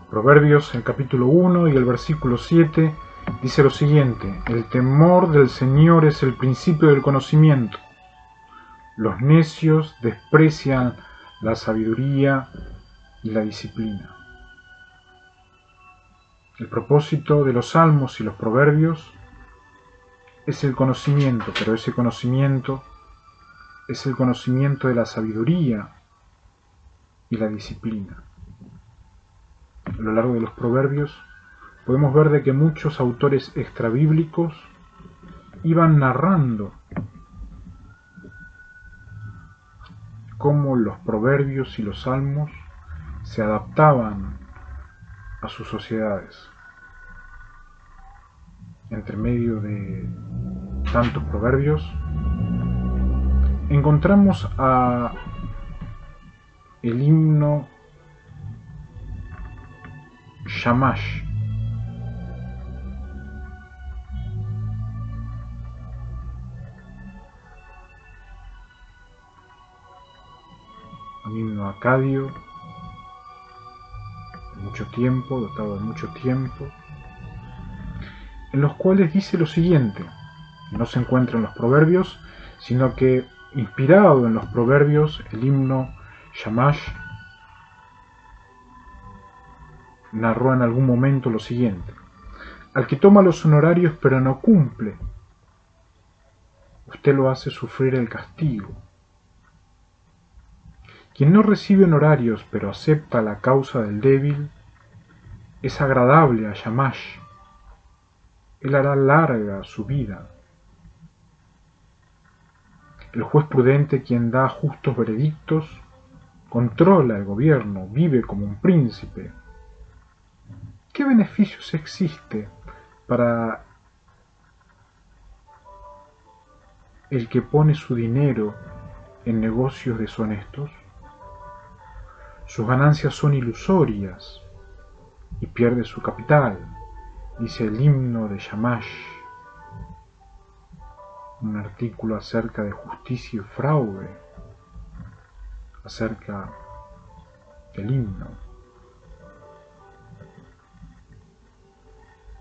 Proverbios, el capítulo 1 y el versículo 7, dice lo siguiente: el temor del Señor es el principio del conocimiento. Los necios desprecian la sabiduría y la disciplina. El propósito de los salmos y los proverbios es el conocimiento, pero ese conocimiento es el conocimiento de la sabiduría y la disciplina. A lo largo de los proverbios podemos ver de que muchos autores extrabíblicos iban narrando cómo los proverbios y los salmos se adaptaban a sus sociedades. Entre medio de tantos proverbios encontramos el himno Shamash. Un himno acadio, de mucho tiempo, dotado de mucho tiempo, en los cuales dice lo siguiente: no se encuentra en los proverbios, sino que inspirado en los proverbios, el himno Shamash narró en algún momento lo siguiente: al que toma los honorarios pero no cumple, usted lo hace sufrir el castigo. Quien no recibe honorarios pero acepta la causa del débil, es agradable a Shamash. Él hará larga su vida. El juez prudente, quien da justos veredictos, controla el gobierno, vive como un príncipe. ¿Qué beneficios existe para el que pone su dinero en negocios deshonestos? Sus ganancias son ilusorias y pierde su capital, dice el himno de Shamash, un artículo acerca de justicia y fraude, acerca del himno.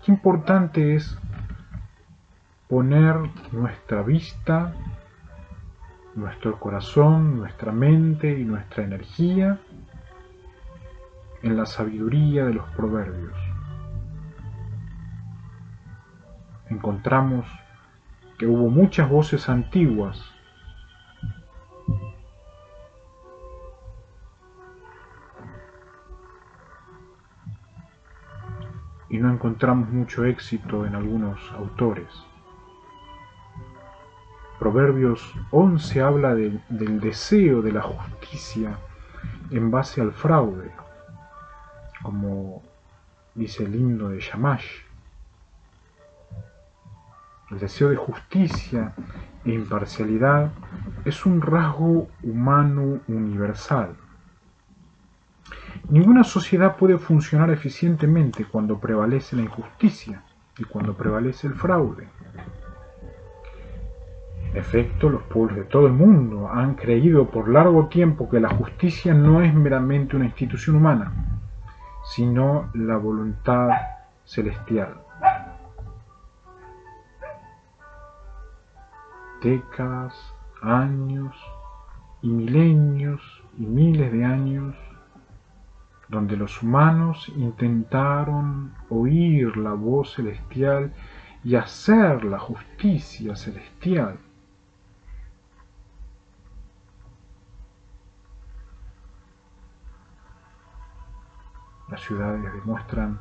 Qué importante es poner nuestra vista, nuestro corazón, nuestra mente y nuestra energía en la sabiduría de los proverbios. Encontramos que hubo muchas voces antiguas y no encontramos mucho éxito en algunos autores. Proverbios 11 habla del deseo de la justicia en base al fraude, como dice el himno de Shamash. El deseo de justicia e imparcialidad es un rasgo humano universal. Ninguna sociedad puede funcionar eficientemente cuando prevalece la injusticia y cuando prevalece el fraude. En efecto, los pueblos de todo el mundo han creído por largo tiempo que la justicia no es meramente una institución humana, sino la voluntad celestial. Décadas, años y milenios y miles de años donde los humanos intentaron oír la voz celestial y hacer la justicia celestial. Las ciudades demuestran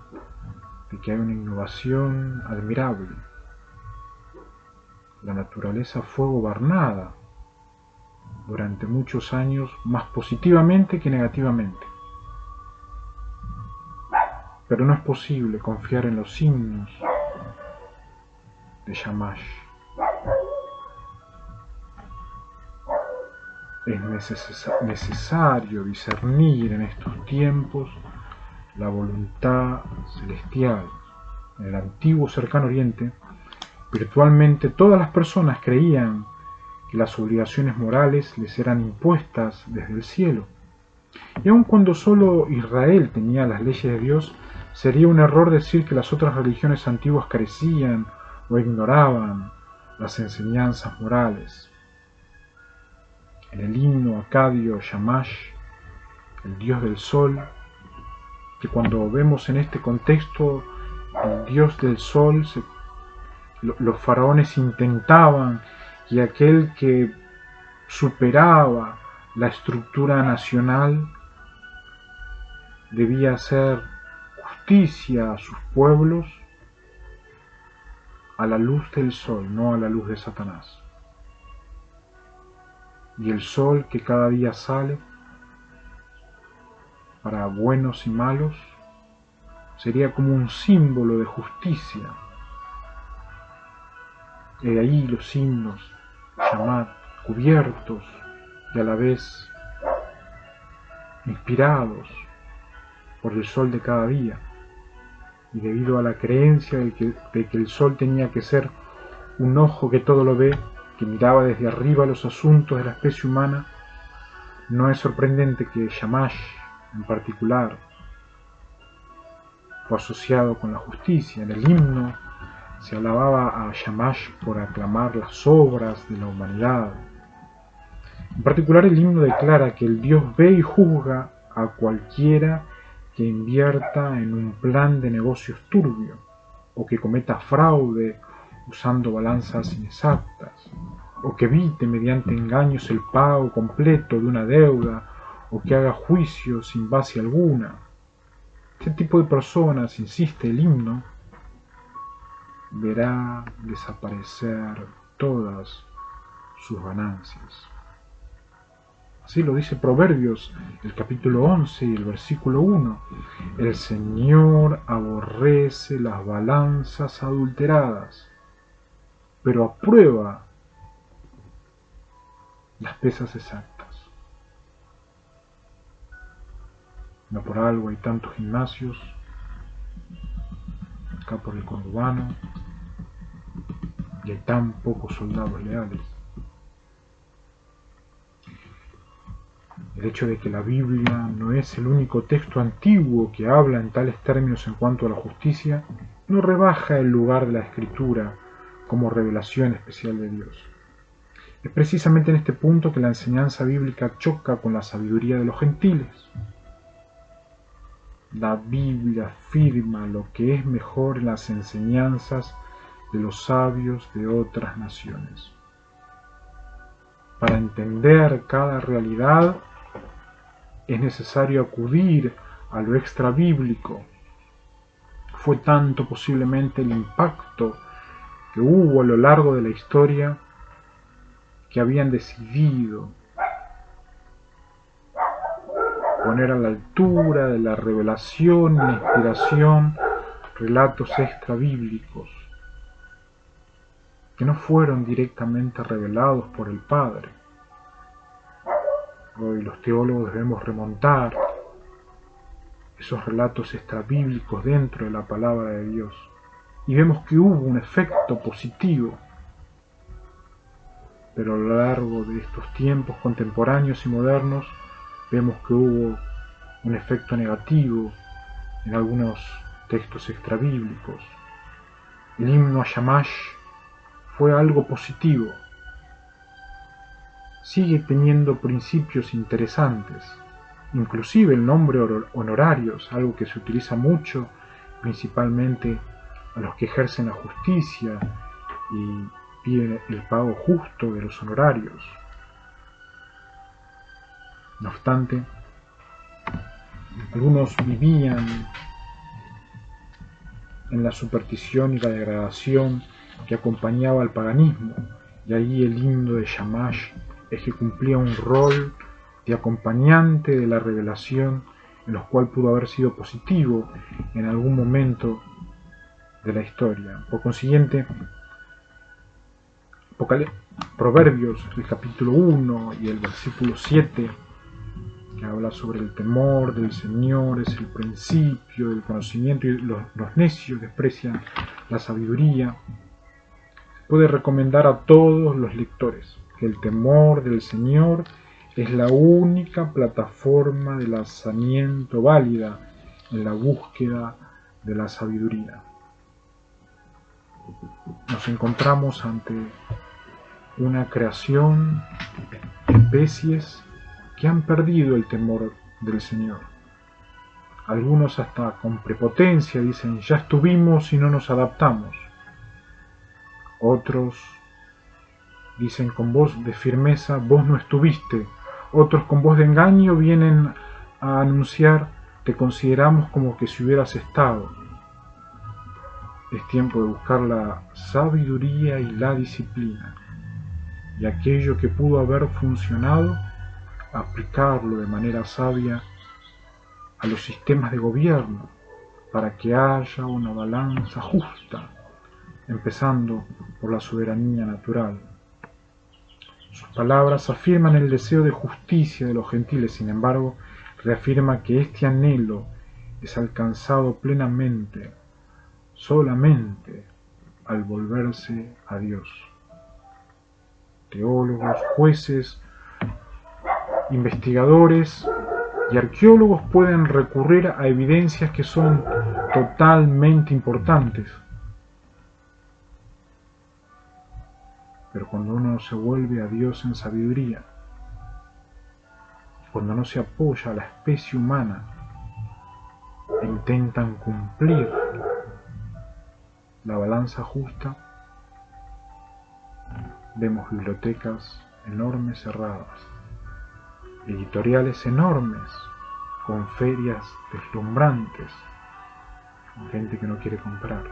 de que hay una innovación admirable. La naturaleza fue gobernada durante muchos años más positivamente que negativamente. Pero no es posible confiar en los himnos de Shamash. Es necesario discernir en estos tiempos la voluntad celestial. En el antiguo cercano oriente, virtualmente todas las personas creían que las obligaciones morales les eran impuestas desde el cielo Y aun cuando solo Israel tenía las leyes de Dios, sería un error decir que las otras religiones antiguas carecían o ignoraban las enseñanzas morales. En el himno acadio Shamash, el dios del sol, que cuando vemos en este contexto el dios del sol, los faraones intentaban que aquel que superaba la estructura nacional debía hacer justicia a sus pueblos a la luz del sol, no a la luz de Satanás. Y el sol que cada día sale para buenos y malos sería como un símbolo de justicia. Y de ahí los himnos, Shamad, cubiertos y a la vez inspirados por el sol de cada día. Y debido a la creencia de que el sol tenía que ser un ojo que todo lo ve, que miraba desde arriba los asuntos de la especie humana, no es sorprendente que Shamash, en particular, fue asociado con la justicia. En el himno se alababa a Shamash por aclamar las obras de la humanidad. En particular, el himno declara que el Dios ve y juzga a cualquiera que invierta en un plan de negocios turbio, o que cometa fraude usando balanzas inexactas, o que evite mediante engaños el pago completo de una deuda, o que haga juicio sin base alguna. Este tipo de personas, insiste el himno, verá desaparecer todas sus ganancias. Así lo dice Proverbios, el capítulo 11 y el versículo 1. El Señor aborrece las balanzas adulteradas, pero aprueba las pesas exactas. No por algo hay tantos gimnasios, acá por el conurbano, y hay tan pocos soldados leales. El hecho de que la Biblia no es el único texto antiguo que habla en tales términos en cuanto a la justicia, no rebaja el lugar de la Escritura como revelación especial de Dios. Es precisamente en este punto que la enseñanza bíblica choca con la sabiduría de los gentiles. La Biblia afirma lo que es mejor en las enseñanzas de los sabios de otras naciones. Para entender cada realidad es necesario acudir a lo extrabíblico. Fue tanto posiblemente el impacto que hubo a lo largo de la historia que habían decidido poner a la altura de la revelación y la inspiración relatos extrabíblicos que no fueron directamente revelados por el Padre. Hoy los teólogos debemos remontar esos relatos extrabíblicos dentro de la palabra de Dios y vemos que hubo un efecto positivo, pero a lo largo de estos tiempos contemporáneos y modernos vemos que hubo un efecto negativo en algunos textos extrabíblicos. El himno a Shamash fue algo positivo. Sigue teniendo principios interesantes, inclusive el nombre honorarios, algo que se utiliza mucho, principalmente a los que ejercen la justicia y piden el pago justo de los honorarios. No obstante, algunos vivían en la superstición y la degradación que acompañaba al paganismo, y ahí el himno de Shamash es que cumplía un rol de acompañante de la revelación, en lo cual pudo haber sido positivo en algún momento de la historia. Por consiguiente, Proverbios, el capítulo 1 y el versículo 7, que habla sobre el temor del Señor, es el principio del conocimiento, y los necios desprecian la sabiduría. Puede recomendar a todos los lectores que el temor del Señor es la única plataforma de lanzamiento válida en la búsqueda de la sabiduría. Nos encontramos ante una creación, especies que han perdido el temor del Señor. Algunos hasta con prepotencia dicen, ya estuvimos y no nos adaptamos. Otros dicen con voz de firmeza, vos no estuviste. Otros con voz de engaño vienen a anunciar, te consideramos como que si hubieras estado. Es tiempo de buscar la sabiduría y la disciplina. Y aquello que pudo haber funcionado, aplicarlo de manera sabia a los sistemas de gobierno para que haya una balanza justa, empezando por la soberanía natural. Sus palabras afirman el deseo de justicia de los gentiles, sin embargo, reafirma que este anhelo es alcanzado plenamente, solamente al volverse a Dios. Teólogos, jueces, investigadores y arqueólogos pueden recurrir a evidencias que son totalmente importantes. Pero cuando uno se vuelve a Dios en sabiduría, cuando no se apoya a la especie humana e intentan cumplir la balanza justa, vemos bibliotecas enormes cerradas, editoriales enormes, con ferias deslumbrantes, con gente que no quiere comprar.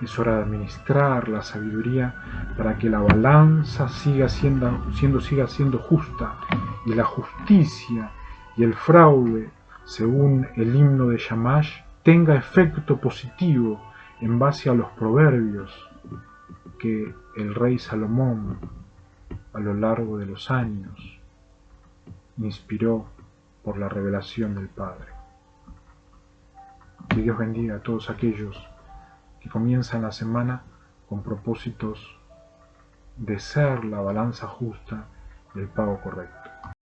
Es hora de administrar la sabiduría para que la balanza siga siendo justa y la justicia y el fraude, según el himno de Shamash, tenga efecto positivo en base a los proverbios que el rey Salomón a lo largo de los años inspiró por la revelación del Padre. Que Dios bendiga a todos aquellos que comienzan la semana con propósitos de ser la balanza justa y el pago correcto.